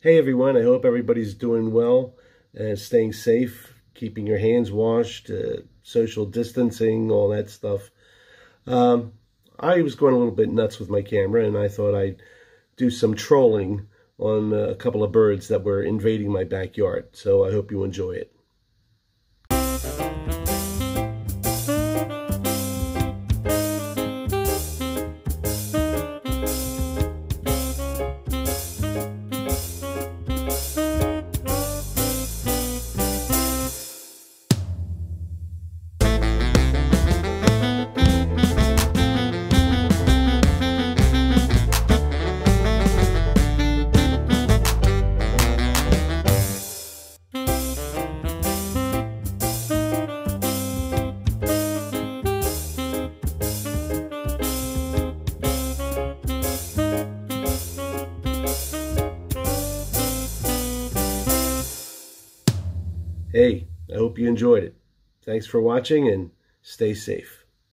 Hey everyone, I hope everybody's doing well and staying safe, keeping your hands washed, social distancing, all that stuff. I was going a little bit nuts with my camera and I thought I'd do some trolling on a couple of birds that were invading my backyard. So I hope you enjoy it. Hey, I hope you enjoyed it. Thanks for watching and stay safe.